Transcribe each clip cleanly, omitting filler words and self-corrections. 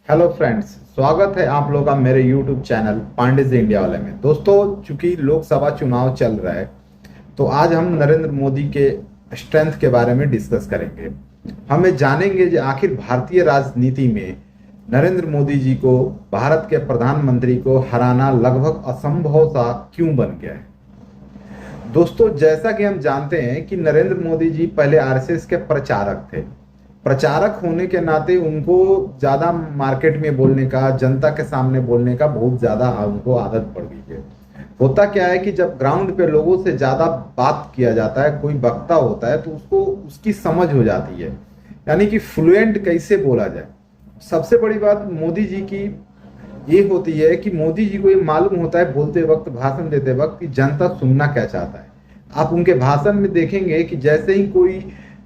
Hello friends, स्वागत है आप लोग का मेरे YouTube channel Pandey ji India वाले में। दोस्तों, चूंकि लोकसभा चुनाव चल रहा है तो आज हम नरेंद्र मोदी के स्ट्रेंथ के बारे में डिस्कस करेंगे। हमें जानेंगे कि आखिर भारतीय राजनीति में नरेंद्र मोदी जी को, भारत के प्रधानमंत्री को हराना लगभग असंभव सा क्यों बन गया है। दोस्तों, जैसा कि हम जानते हैं कि नरेंद्र मोदी जी पहले आरएसएस के प्रचारक थे। प्रचारक होने के नाते उनको ज्यादा मार्केट में बोलने का, जनता के सामने बोलने का बहुत ज्यादा उनको आदत पड़ गई है। होता क्या है कि जब ग्राउंड पे लोगों से ज्यादा बात किया जाता है, कोई वक्ता होता है तो उसको उसकी समझ हो जाती है, यानी कि फ्लुएंट कैसे बोला जाए। सबसे बड़ी बात मोदी जी की ये होती है कि मोदी जी को ये मालूम होता है बोलते वक्त, भाषण देते वक्त, कि जनता सुनना क्या चाहता है। आप उनके भाषण में देखेंगे कि जैसे ही कोई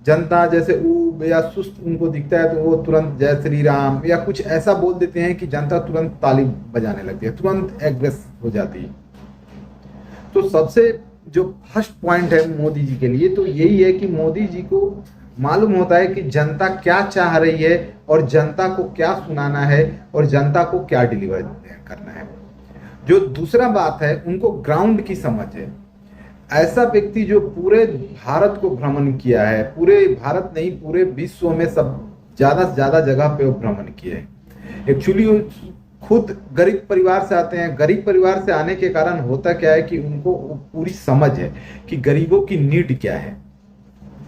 जनता जैसे ऊब या सुस्त उनको दिखता है तो वो तुरंत जय श्री राम या कुछ ऐसा बोल देते हैं कि जनता तुरंत ताली बजाने लगती है, तुरंत एग्रेस हो जाती है। तो सबसे जो फर्स्ट पॉइंट है मोदी जी के लिए तो यही है कि मोदी जी को मालूम होता है कि जनता क्या चाह रही है और जनता को क्या सुनाना है और जनता को क्या डिलीवर करना है। जो दूसरा बात है, उनको ग्राउंड की समझ है। ऐसा व्यक्ति जो पूरे भारत को भ्रमण किया है, पूरे भारत नहीं पूरे विश्व में सब ज्यादा से ज्यादा जगह पे वो भ्रमण किए हैं। एक्चुअली वो खुद गरीब परिवार से आते हैं। गरीब परिवार से आने के कारण होता क्या है कि उनको पूरी समझ है कि गरीबों की नीड क्या है।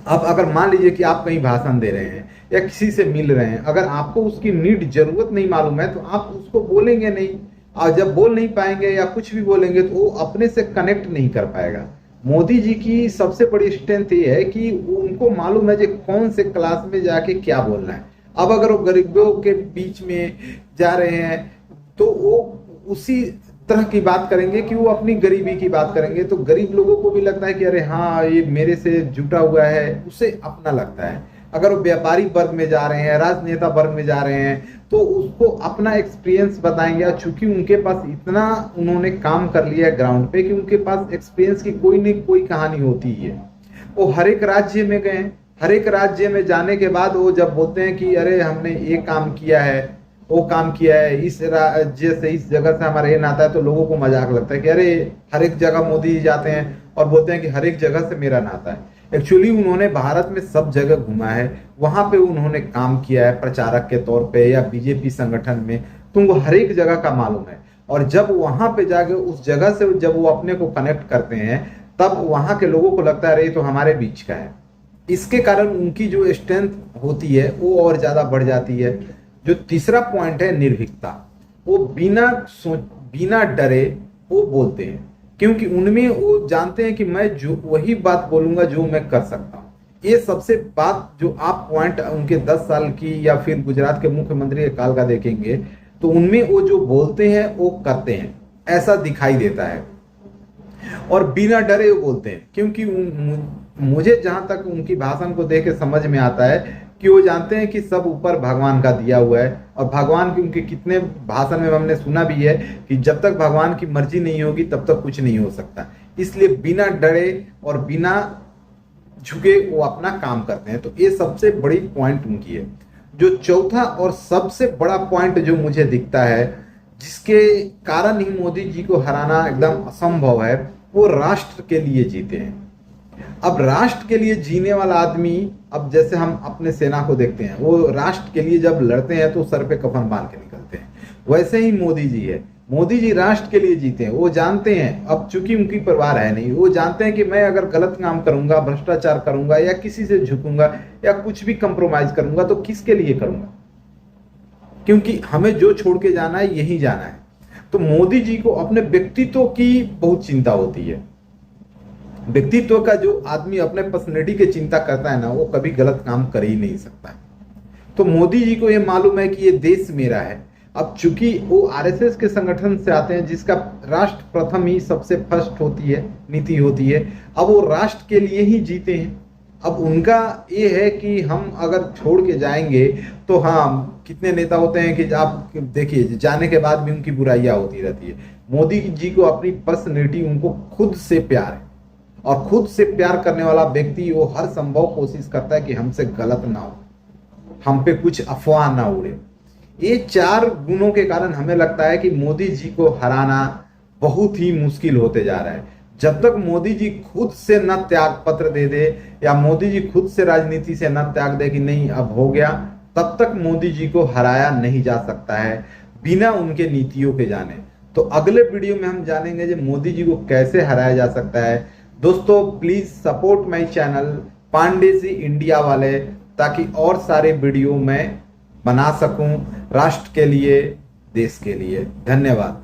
अब अगर मान लीजिए कि आप कहीं भाषण दे रहे हैं या किसी से मिल रहे हैं, अगर आपको उसकी नीड जरूरत नहीं मालूम है तो आप उसको बोलेंगे नहीं, और जब बोल नहीं पाएंगे या कुछ भी बोलेंगे तो वो अपने से कनेक्ट नहीं कर पाएगा। मोदी जी की सबसे बड़ी स्ट्रेंथ ये है कि उनको मालूम है कि कौन से क्लास में जाके क्या बोलना है। अब अगर वो गरीबों के बीच में जा रहे हैं तो वो उसी तरह की बात करेंगे कि वो अपनी गरीबी की बात करेंगे, तो गरीब लोगों को भी लगता है कि अरे हाँ, ये मेरे से जुटा हुआ है, उसे अपना लगता है। अगर वो व्यापारी वर्ग में जा रहे हैं, राजनेता वर्ग में जा रहे हैं तो उसको अपना एक्सपीरियंस बताएंगे। चूंकि उनके पास इतना उन्होंने काम कर लिया है ग्राउंड पे कि उनके पास एक्सपीरियंस की कोई न कोई कहानी होती है। वो हर एक राज्य में गए, हर एक राज्य में जाने के बाद वो जब बोलते हैं कि अरे हमने ये काम किया है, वो काम किया है, इस राज्य से इस जगह से हमारा ये नाता है, तो लोगों को मजाक लगता है कि अरे हर एक जगह मोदी जी जाते हैं और बोलते हैं कि हर एक जगह से मेरा नाता है। एक्चुअली उन्होंने भारत में सब जगह घुमा है, वहां पे उन्होंने काम किया है प्रचारक के तौर पे या बीजेपी संगठन में, तो उनको हर एक जगह का मालूम है। और जब वहां पे जाके उस जगह से जब वो अपने को कनेक्ट करते हैं तब वहां के लोगों को लगता है अरे तो हमारे बीच का है। इसके कारण उनकी जो स्ट्रेंथ होती है वो और ज्यादा बढ़ जाती है। जो तीसरा पॉइंट है, निर्भीकता। वो बिना डरे वो बोलते हैं, क्योंकि उनमें वो जानते हैं कि मैं जो वही बात बोलूंगा जो मैं कर सकता हूँ। ये सबसे बात जो आप पॉइंट उनके 10 साल की या फिर गुजरात के मुख्यमंत्री के काल का देखेंगे तो उनमें वो जो बोलते हैं वो करते हैं, ऐसा दिखाई देता है। और बिना डरे वो बोलते हैं, क्योंकि मुझे जहां तक उनकी भाषण को देख के समझ में आता है कि वो जानते हैं कि सब ऊपर भगवान का दिया हुआ है। और भगवान की उनके कितने भाषण में हमने सुना भी है कि जब तक भगवान की मर्जी नहीं होगी तब तक कुछ नहीं हो सकता। इसलिए बिना डरे और बिना झुके वो अपना काम करते हैं। तो ये सबसे बड़ी पॉइंट उनकी है। जो चौथा और सबसे बड़ा पॉइंट जो मुझे दिखता है, जिसके कारण ही मोदी जी को हराना एकदम असंभव है, वो राष्ट्र के लिए जीते हैं। अब राष्ट्र के लिए जीने वाला आदमी, अब जैसे हम अपने सेना को देखते हैं, वो राष्ट्र के लिए जब लड़ते हैं तो सर पे कफन बांध के निकलते हैं। वैसे ही मोदी जी है। मोदी जी राष्ट्र के लिए जीते हैं। वो जानते हैं, अब चूंकि उनकी परवाह है नहीं, वो जानते हैं कि मैं अगर गलत काम करूंगा, भ्रष्टाचार करूंगा या किसी से झुकूंगा या कुछ भी कंप्रोमाइज करूंगा तो किसके लिए करूंगा, क्योंकि हमें जो छोड़ के जाना है यही जाना है। तो मोदी जी को अपने व्यक्तित्व की बहुत चिंता होती है। व्यक्तित्व का जो आदमी अपने पर्सनैलिटी की चिंता करता है ना, वो कभी गलत काम कर ही नहीं सकता है। तो मोदी जी को ये मालूम है कि ये देश मेरा है। अब चूंकि वो आरएसएस के संगठन से आते हैं जिसका राष्ट्र प्रथम ही सबसे फर्स्ट होती है, नीति होती है। अब वो राष्ट्र के लिए ही जीते हैं। अब उनका ये है कि हम अगर छोड़ के जाएंगे तो हाँ, कितने नेता होते हैं कि आप देखिए जाने के बाद भी उनकी बुराइयां होती रहती है। मोदी जी को अपनी पर्सनैलिटी, उनको खुद से प्यार है, और खुद से प्यार करने वाला व्यक्ति वो हर संभव कोशिश करता है कि हमसे गलत ना हो, हम पे कुछ अफवाह ना उड़े। ये चार गुणों के कारण हमें लगता है कि मोदी जी को हराना बहुत ही मुश्किल होते जा रहा है। जब तक मोदी जी खुद से न त्याग पत्र दे दे या मोदी जी खुद से राजनीति से न त्याग दे कि नहीं अब हो गया, तब तक मोदी जी को हराया नहीं जा सकता है बिना उनके नीतियों के जाने। तो अगले वीडियो में हम जानेंगे कि मोदी जी को कैसे हराया जा सकता है। दोस्तों please support my channel Pandey ji India वाले, ताकि और सारे वीडियो मैं बना सकूं राष्ट्र के लिए, देश के लिए। धन्यवाद।